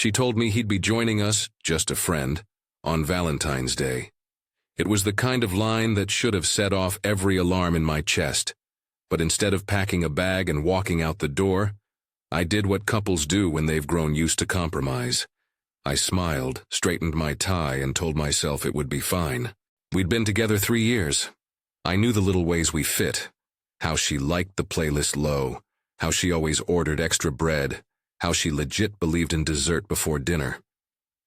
She told me he'd be joining us, just a friend, on Valentine's Day. It was the kind of line that should have set off every alarm in my chest. But instead of packing a bag and walking out the door, I did what couples do when they've grown used to compromise. I smiled, straightened my tie, and told myself it would be fine. We'd been together 3 years. I knew the little ways we fit. How she liked the playlist low, how she always ordered extra bread, how she legit believed in dessert before dinner.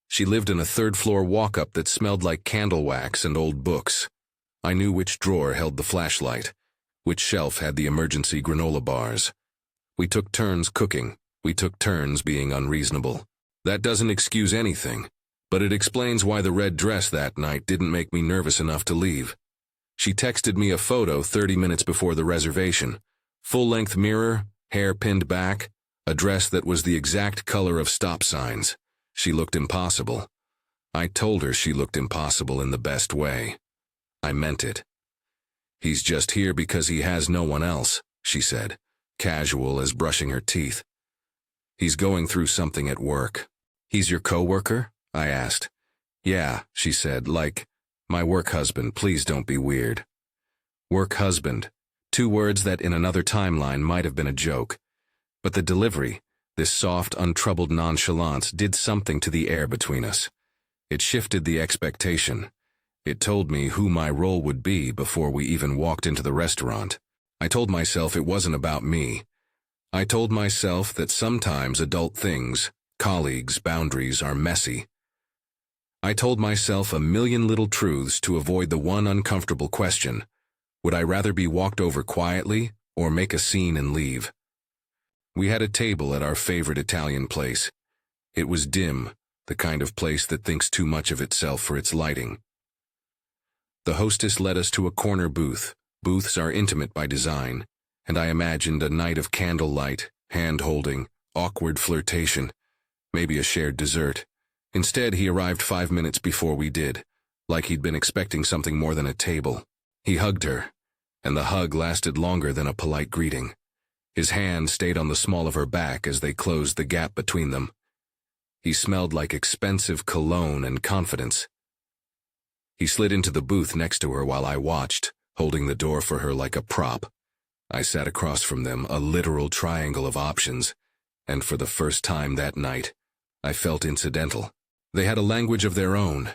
She lived in a third-floor walk-up that smelled like candle wax and old books. I knew which drawer held the flashlight, which shelf had the emergency granola bars. We took turns cooking. We took turns being unreasonable. That doesn't excuse anything, but it explains why the red dress that night didn't make me nervous enough to leave. She texted me a photo 30 minutes before the reservation. Full-length mirror, hair pinned back, a dress that was the exact color of stop signs. She looked impossible. I told her she looked impossible in the best way. I meant it. "He's just here because he has no one else," she said, casual as brushing her teeth. "He's going through something at work." "He's your coworker?" I asked. "Yeah," she said, "like, my work husband, please don't be weird." Work husband, 2 words that in another timeline might have been a joke. But the delivery, this soft, untroubled nonchalance, did something to the air between us. It shifted the expectation. It told me who my role would be before we even walked into the restaurant. I told myself it wasn't about me. I told myself that sometimes adult things, colleagues, boundaries, are messy. I told myself a million little truths to avoid the one uncomfortable question: would I rather be walked over quietly or make a scene and leave? We had a table at our favorite Italian place. It was dim, the kind of place that thinks too much of itself for its lighting. The hostess led us to a corner booth. Booths are intimate by design, and I imagined a night of candlelight, hand-holding, awkward flirtation, maybe a shared dessert. Instead, he arrived 5 minutes before we did, like he'd been expecting something more than a table. He hugged her, and the hug lasted longer than a polite greeting. His hand stayed on the small of her back as they closed the gap between them. He smelled like expensive cologne and confidence. He slid into the booth next to her while I watched, holding the door for her like a prop. I sat across from them, a literal triangle of options, and for the first time that night, I felt incidental. They had a language of their own,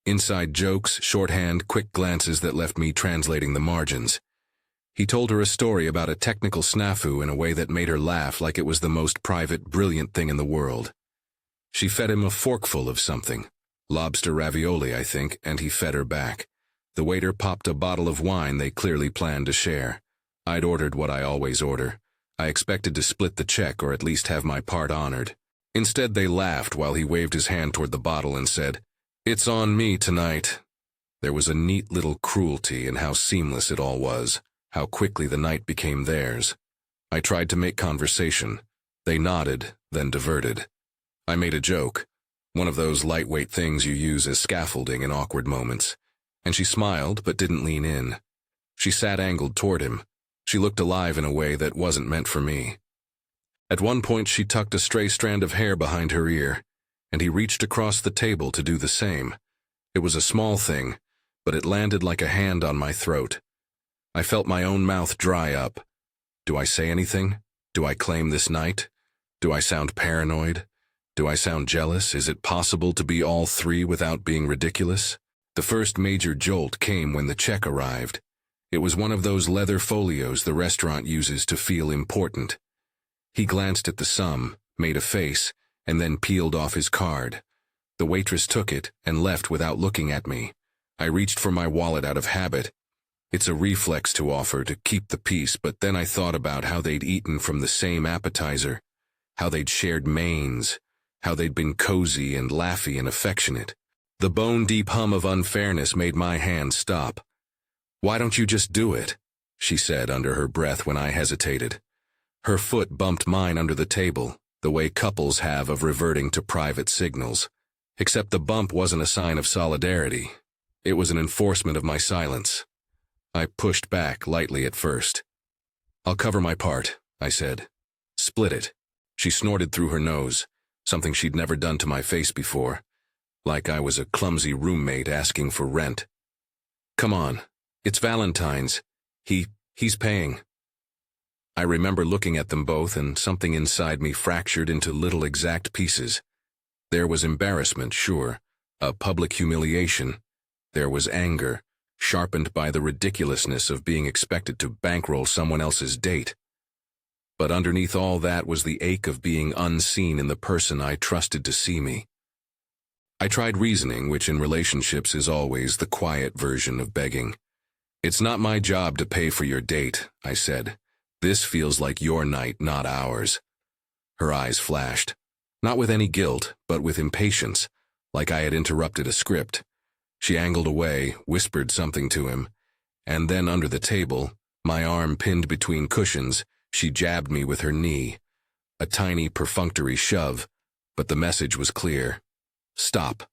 inside jokes, shorthand, quick glances that left me translating the margins. He told her a story about a technical snafu in a way that made her laugh like it was the most private, brilliant thing in the world. She fed him a forkful of something, lobster ravioli, I think, and he fed her back. The waiter popped a bottle of wine they clearly planned to share. I'd ordered what I always order. I expected to split the check or at least have my part honored. Instead, they laughed while he waved his hand toward the bottle and said, "It's on me tonight." There was a neat little cruelty in how seamless it all was, how quickly the night became theirs. I tried to make conversation. They nodded, then diverted. I made a joke, one of those lightweight things you use as scaffolding in awkward moments, and she smiled but didn't lean in. She sat angled toward him. She looked alive in a way that wasn't meant for me. At one point she tucked a stray strand of hair behind her ear, and he reached across the table to do the same. It was a small thing, but it landed like a hand on my throat. I felt my own mouth dry up. Do I say anything? Do I claim this night? Do I sound paranoid? Do I sound jealous? Is it possible to be all three without being ridiculous? The first major jolt came when the check arrived. It was one of those leather folios the restaurant uses to feel important. He glanced at the sum, made a face, and then peeled off his card. The waitress took it and left without looking at me. I reached for my wallet out of habit. It's a reflex to offer to keep the peace, but then I thought about how they'd eaten from the same appetizer, how they'd shared mains, how they'd been cozy and laughy and affectionate. The bone-deep hum of unfairness made my hand stop. "Why don't you just do it?" she said under her breath when I hesitated. Her foot bumped mine under the table, the way couples have of reverting to private signals. Except the bump wasn't a sign of solidarity. It was an enforcement of my silence. I pushed back lightly at first. "I'll cover my part," I said. "Split it." She snorted through her nose. something she'd never done to my face before, like I was a clumsy roommate asking for rent. "Come on, it's Valentine's. He's paying." I remember looking at them both, and something inside me fractured into little exact pieces. There was embarrassment, sure, a public humiliation. There was anger, sharpened by the ridiculousness of being expected to bankroll someone else's date. But underneath all that was the ache of being unseen in the person I trusted to see me. I tried reasoning, which in relationships is always the quiet version of begging. "It's not my job to pay for your date," I said. "This feels like your night, not ours." Her eyes flashed, not with any guilt, but with impatience, like I had interrupted a script. She angled away, whispered something to him, and then under the table, my arm pinned between cushions, she jabbed me with her knee. A tiny perfunctory shove, but the message was clear. Stop.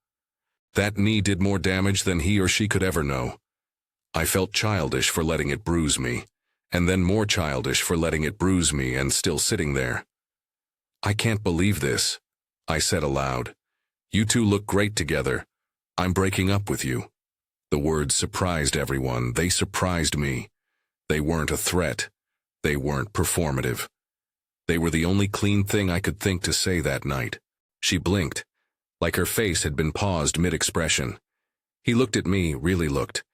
That knee did more damage than he or she could ever know. I felt childish for letting it bruise me, and then more childish for letting it bruise me and still sitting there. "I can't believe this," I said aloud. "You two look great together. I'm breaking up with you." The words surprised everyone. They surprised me. They weren't a threat. They weren't performative. They were the only clean thing I could think to say that night. She blinked, like her face had been paused mid-expression. He looked at me, really looked,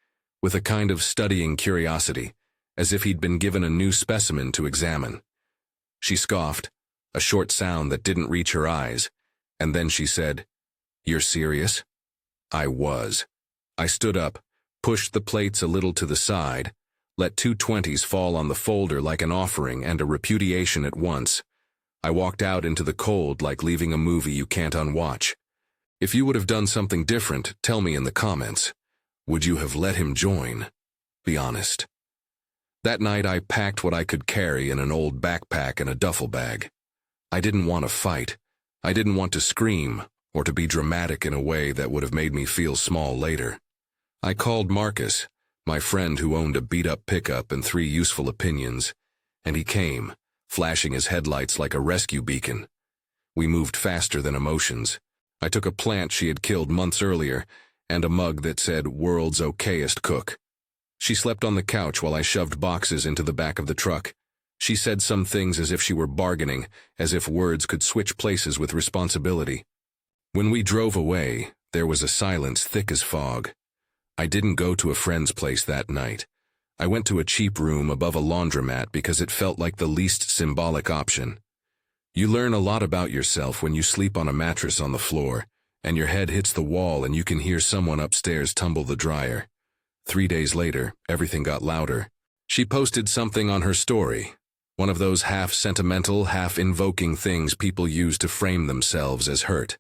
with a kind of studying curiosity, as if he'd been given a new specimen to examine. She scoffed, a short sound that didn't reach her eyes, and then she said, "You're serious?" I was. I stood up, pushed the plates a little to the side, let 2 20s fall on the folder like an offering and a repudiation at once. I walked out into the cold like leaving a movie you can't unwatch. If you would have done something different, tell me in the comments. Would you have let him join? Be honest. That night I packed what I could carry in an old backpack and a duffel bag. I didn't want to fight. I didn't want to scream, or to be dramatic in a way that would have made me feel small later. I called Marcus, my friend who owned a beat-up pickup and 3 useful opinions, and he came, flashing his headlights like a rescue beacon. We moved faster than emotions. I took a plant she had killed months earlier, and a mug that said, "World's okayest cook." She slept on the couch while I shoved boxes into the back of the truck. She said some things as if she were bargaining, as if words could switch places with responsibility. When we drove away, there was a silence thick as fog. I didn't go to a friend's place that night. I went to a cheap room above a laundromat because it felt like the least symbolic option. You learn a lot about yourself when you sleep on a mattress on the floor, and your head hits the wall and you can hear someone upstairs tumble the dryer. 3 days later, everything got louder. She posted something on her story, one of those half-sentimental, half-invoking things people use to frame themselves as hurt.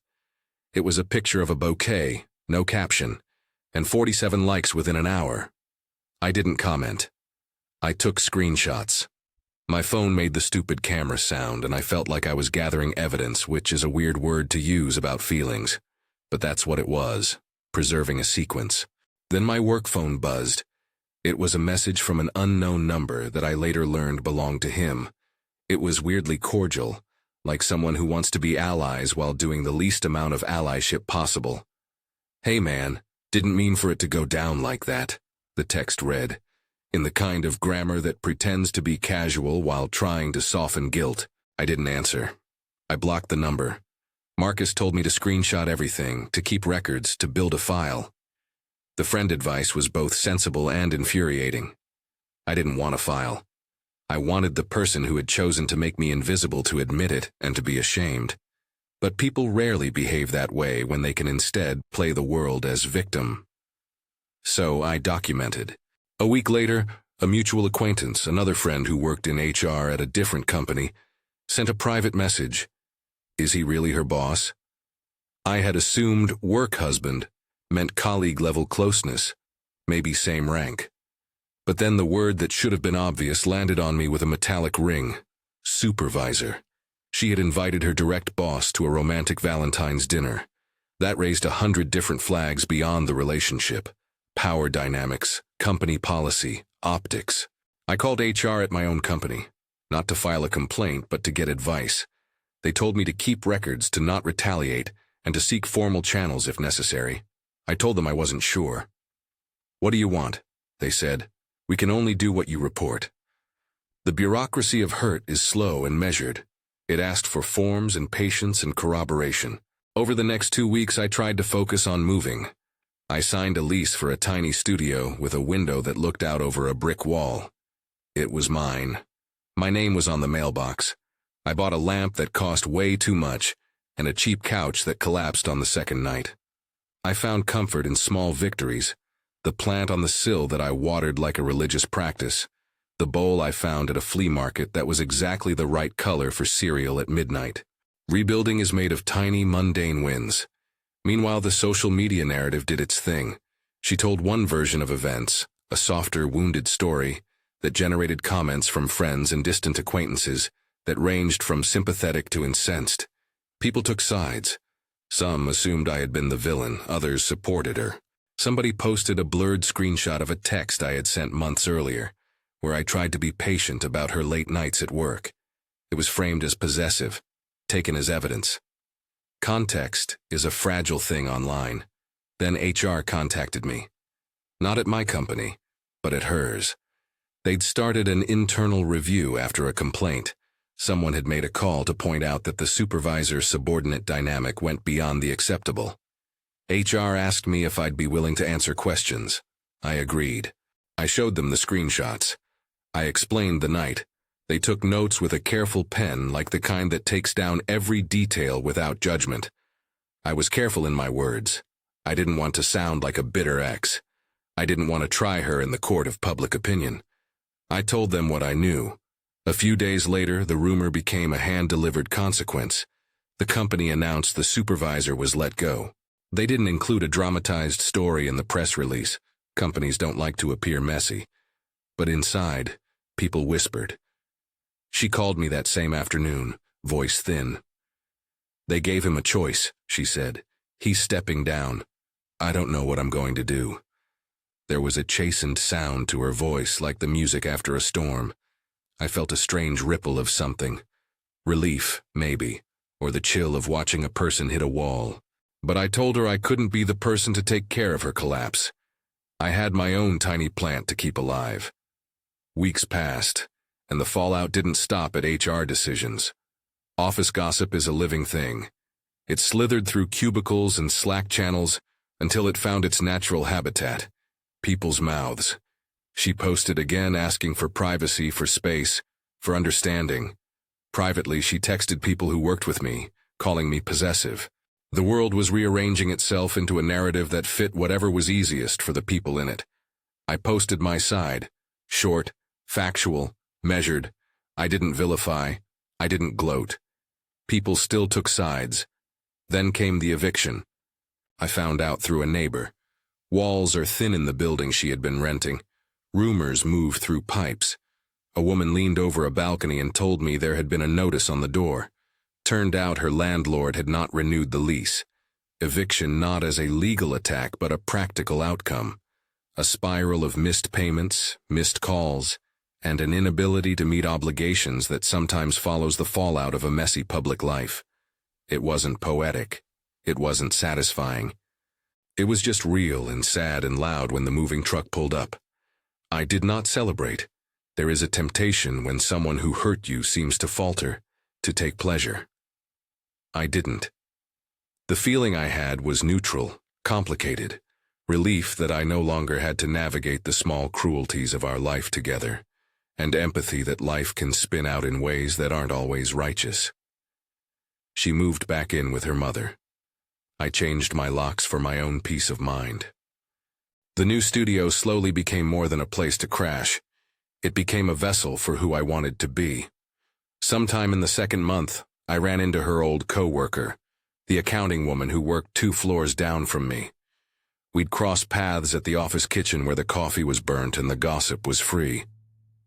It was a picture of a bouquet, no caption, and 47 likes within an hour. I didn't comment. I took screenshots. My phone made the stupid camera sound, and I felt like I was gathering evidence, which is a weird word to use about feelings. But that's what it was, preserving a sequence. Then my work phone buzzed. It was a message from an unknown number that I later learned belonged to him. It was weirdly cordial, like someone who wants to be allies while doing the least amount of allyship possible. "Hey man, didn't mean for it to go down like that," the text read, in the kind of grammar that pretends to be casual while trying to soften guilt. I didn't answer. I blocked the number. Marcus told me to screenshot everything, to keep records, to build a file. The friend advice was both sensible and infuriating. I didn't want a file. I wanted the person who had chosen to make me invisible to admit it and to be ashamed. But people rarely behave that way when they can instead play the world as victim. So I documented. A week later, a mutual acquaintance, another friend who worked in HR at a different company, sent a private message. Is he really her boss? I had assumed work husband meant colleague-level closeness, maybe same rank. But then the word that should have been obvious landed on me with a metallic ring. Supervisor. She had invited her direct boss to a romantic Valentine's dinner. That raised 100 different flags beyond the relationship. Power dynamics, company policy, optics. I called HR at my own company, not to file a complaint, but to get advice. They told me to keep records, to not retaliate, and to seek formal channels if necessary. I told them I wasn't sure. "What do you want?" they said. "We can only do what you report." The bureaucracy of hurt is slow and measured. It asked for forms and patience and corroboration. Over the next 2 weeks, I tried to focus on moving. I signed a lease for a tiny studio with a window that looked out over a brick wall. It was mine. My name was on the mailbox. I bought a lamp that cost way too much and a cheap couch that collapsed on the second night. I found comfort in small victories. The plant on the sill that I watered like a religious practice. The bowl I found at a flea market that was exactly the right color for cereal at midnight. Rebuilding is made of tiny, mundane wins. Meanwhile, the social media narrative did its thing. She told one version of events, a softer, wounded story, that generated comments from friends and distant acquaintances that ranged from sympathetic to incensed. People took sides. Some assumed I had been the villain, others supported her. Somebody posted a blurred screenshot of a text I had sent months earlier, where I tried to be patient about her late nights at work. It was framed as possessive, taken as evidence. Context is a fragile thing online. Then HR contacted me. Not at my company, but at hers. They'd started an internal review after a complaint. Someone had made a call to point out that the supervisor-subordinate dynamic went beyond the acceptable. HR asked me if I'd be willing to answer questions. I agreed. I showed them the screenshots. I explained the night. They took notes with a careful pen, like the kind that takes down every detail without judgment. I was careful in my words. I didn't want to sound like a bitter ex. I didn't want to try her in the court of public opinion. I told them what I knew. A few days later, the rumor became a hand-delivered consequence. The company announced the supervisor was let go. They didn't include a dramatized story in the press release. Companies don't like to appear messy. But inside, people whispered. She called me that same afternoon, voice thin. "They gave him a choice," she said. "He's stepping down. I don't know what I'm going to do." There was a chastened sound to her voice, like the music after a storm. I felt a strange ripple of something. Relief, maybe, or the chill of watching a person hit a wall. But I told her I couldn't be the person to take care of her collapse. I had my own tiny plant to keep alive. Weeks passed, and the fallout didn't stop at HR decisions. Office gossip is a living thing. It slithered through cubicles and Slack channels until it found its natural habitat, people's mouths. She posted again, asking for privacy, for space, for understanding. Privately, she texted people who worked with me, calling me possessive. The world was rearranging itself into a narrative that fit whatever was easiest for the people in it. I posted my side, short, factual, measured. I didn't vilify. I didn't gloat. People still took sides. Then came the eviction. I found out through a neighbor. Walls are thin in the building she had been renting. Rumors moved through pipes. A woman leaned over a balcony and told me there had been a notice on the door. Turned out her landlord had not renewed the lease. Eviction not as a legal attack, but a practical outcome. A spiral of missed payments, missed calls, and an inability to meet obligations that sometimes follows the fallout of a messy public life. It wasn't poetic. It wasn't satisfying. It was just real and sad and loud when the moving truck pulled up. I did not celebrate. There is a temptation when someone who hurt you seems to falter, to take pleasure. I didn't. The feeling I had was neutral, complicated, relief that I no longer had to navigate the small cruelties of our life together, and empathy that life can spin out in ways that aren't always righteous. She moved back in with her mother. I changed my locks for my own peace of mind. The new studio slowly became more than a place to crash. It became a vessel for who I wanted to be. Sometime in the second month, I ran into her old co-worker, the accounting woman who worked 2 floors down from me. We'd cross paths at the office kitchen where the coffee was burnt and the gossip was free.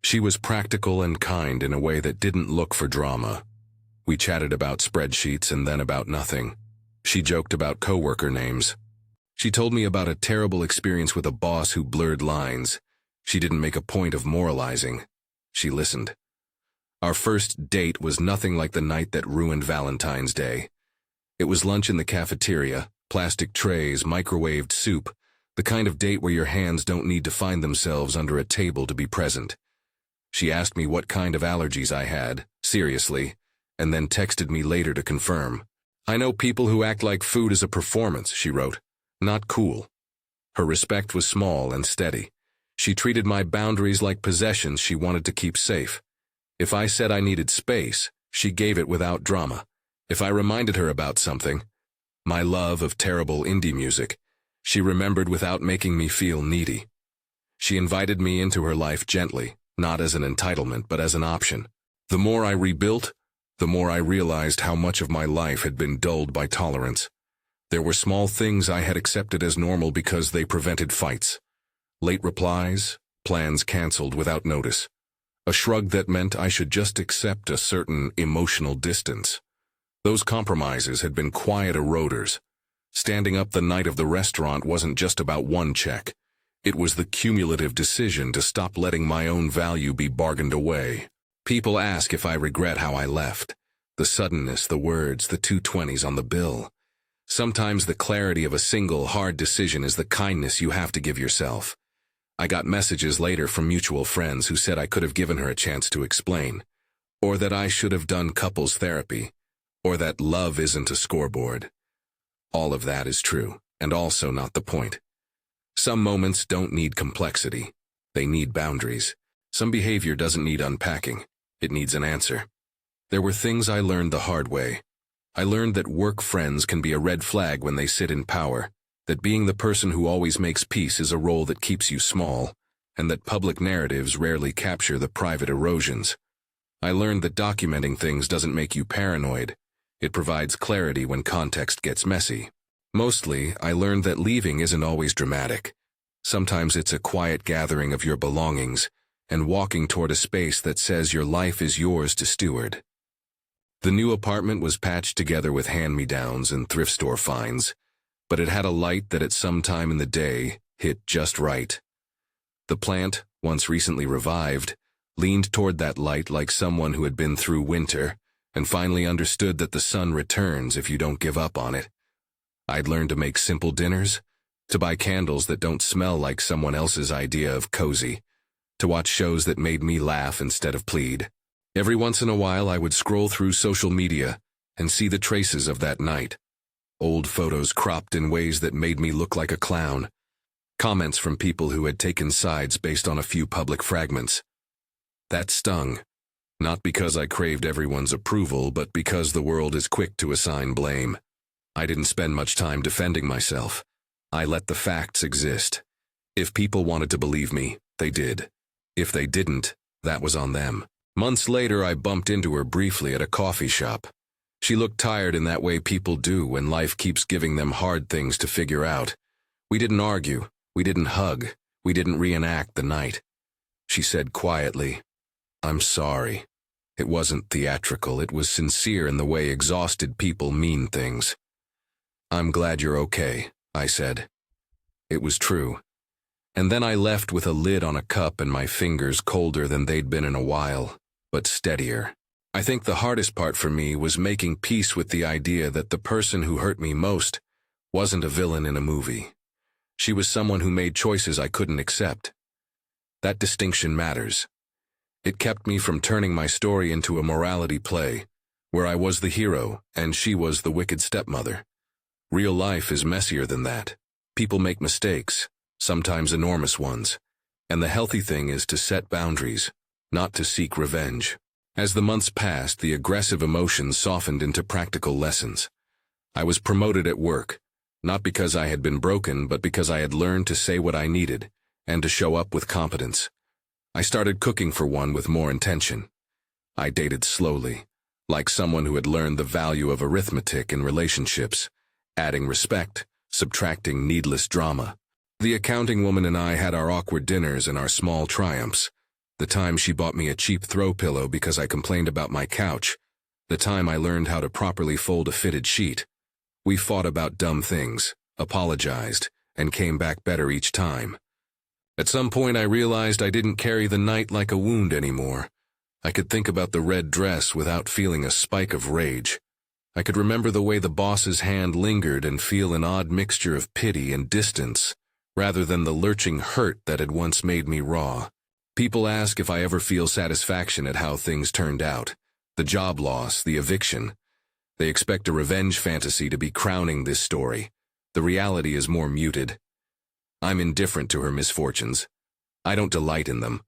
She was practical and kind in a way that didn't look for drama. We chatted about spreadsheets and then about nothing. She joked about co-worker names. She told me about a terrible experience with a boss who blurred lines. She didn't make a point of moralizing. She listened. Our first date was nothing like the night that ruined Valentine's Day. It was lunch in the cafeteria, plastic trays, microwaved soup, the kind of date where your hands don't need to find themselves under a table to be present. She asked me what kind of allergies I had, seriously, and then texted me later to confirm. "I know people who act like food is a performance," she wrote. "Not cool." Her respect was small and steady. She treated my boundaries like possessions she wanted to keep safe. If I said I needed space, she gave it without drama. If I reminded her about something, my love of terrible indie music, she remembered without making me feel needy. She invited me into her life gently, not as an entitlement but as an option. The more I rebuilt, the more I realized how much of my life had been dulled by tolerance. There were small things I had accepted as normal because they prevented fights. Late replies, plans canceled without notice. A shrug that meant I should just accept a certain emotional distance. Those compromises had been quiet eroders. Standing up the night of the restaurant wasn't just about one check. It was the cumulative decision to stop letting my own value be bargained away. People ask if I regret how I left. The suddenness, the words, the 220s on the bill. Sometimes the clarity of a single, hard decision is the kindness you have to give yourself. I got messages later from mutual friends who said I could have given her a chance to explain, or that I should have done couples therapy, or that love isn't a scoreboard. All of that is true, and also not the point. Some moments don't need complexity. They need boundaries. Some behavior doesn't need unpacking. It needs an answer. There were things I learned the hard way. I learned that work friends can be a red flag when they sit in power, that being the person who always makes peace is a role that keeps you small, and that public narratives rarely capture the private erosions. I learned that documenting things doesn't make you paranoid. It provides clarity when context gets messy. Mostly, I learned that leaving isn't always dramatic. Sometimes it's a quiet gathering of your belongings and walking toward a space that says your life is yours to steward. The new apartment was patched together with hand-me-downs and thrift store finds, but it had a light that at some time in the day hit just right. The plant, once recently revived, leaned toward that light like someone who had been through winter and finally understood that the sun returns if you don't give up on it. I'd learned to make simple dinners, to buy candles that don't smell like someone else's idea of cozy, to watch shows that made me laugh instead of plead. Every once in a while I would scroll through social media and see the traces of that night. Old photos cropped in ways that made me look like a clown. Comments from people who had taken sides based on a few public fragments. That stung. Not because I craved everyone's approval, but because the world is quick to assign blame. I didn't spend much time defending myself. I let the facts exist. If people wanted to believe me, they did. If they didn't, that was on them. Months later, I bumped into her briefly at a coffee shop. She looked tired in that way people do when life keeps giving them hard things to figure out. We didn't argue. We didn't hug. We didn't reenact the night. She said quietly, "I'm sorry." It wasn't theatrical. It was sincere in the way exhausted people mean things. "I'm glad you're okay," I said. It was true. And then I left with a lid on a cup and my fingers colder than they'd been in a while, but steadier. I think the hardest part for me was making peace with the idea that the person who hurt me most wasn't a villain in a movie. She was someone who made choices I couldn't accept. That distinction matters. It kept me from turning my story into a morality play, where I was the hero and she was the wicked stepmother. Real life is messier than that. People make mistakes, sometimes enormous ones, and the healthy thing is to set boundaries, not to seek revenge. As the months passed, the aggressive emotions softened into practical lessons. I was promoted at work, not because I had been broken, but because I had learned to say what I needed and to show up with competence. I started cooking for one with more intention. I dated slowly, like someone who had learned the value of arithmetic in relationships, adding respect, subtracting needless drama. The accounting woman and I had our awkward dinners and our small triumphs. The time she bought me a cheap throw pillow because I complained about my couch. The time I learned how to properly fold a fitted sheet. We fought about dumb things, apologized, and came back better each time. At some point I realized I didn't carry the night like a wound anymore. I could think about the red dress without feeling a spike of rage. I could remember the way the boss's hand lingered and feel an odd mixture of pity and distance, rather than the lurching hurt that had once made me raw. People ask if I ever feel satisfaction at how things turned out. The job loss, the eviction. They expect a revenge fantasy to be crowning this story. The reality is more muted. I'm indifferent to her misfortunes. I don't delight in them.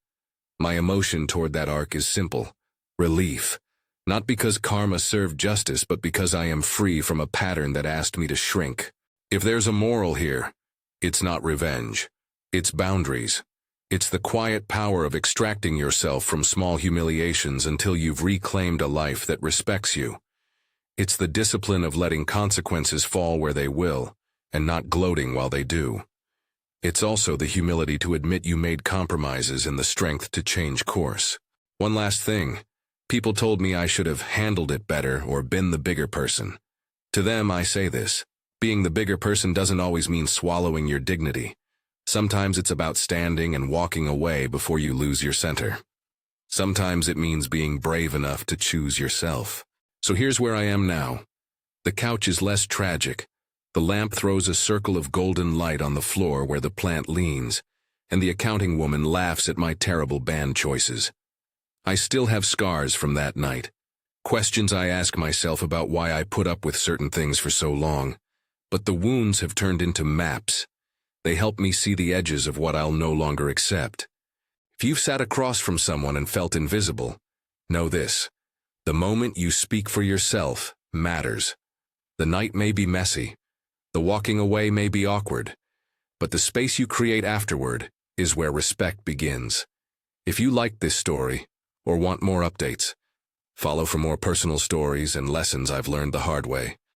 My emotion toward that arc is simple. Relief. Not because karma served justice, but because I am free from a pattern that asked me to shrink. If there's a moral here, it's not revenge. It's boundaries. It's the quiet power of extracting yourself from small humiliations until you've reclaimed a life that respects you. It's the discipline of letting consequences fall where they will, and not gloating while they do. It's also the humility to admit you made compromises and the strength to change course. One last thing. People told me I should have handled it better or been the bigger person. To them, I say this. Being the bigger person doesn't always mean swallowing your dignity. Sometimes it's about standing and walking away before you lose your center. Sometimes it means being brave enough to choose yourself. So here's where I am now. The couch is less tragic. The lamp throws a circle of golden light on the floor where the plant leans, and the accounting woman laughs at my terrible band choices. I still have scars from that night. Questions I ask myself about why I put up with certain things for so long. But the wounds have turned into maps. They help me see the edges of what I'll no longer accept. If you've sat across from someone and felt invisible, know this. The moment you speak for yourself matters. The night may be messy. The walking away may be awkward. But the space you create afterward is where respect begins. If you like this story, or want more updates, follow for more personal stories and lessons I've learned the hard way.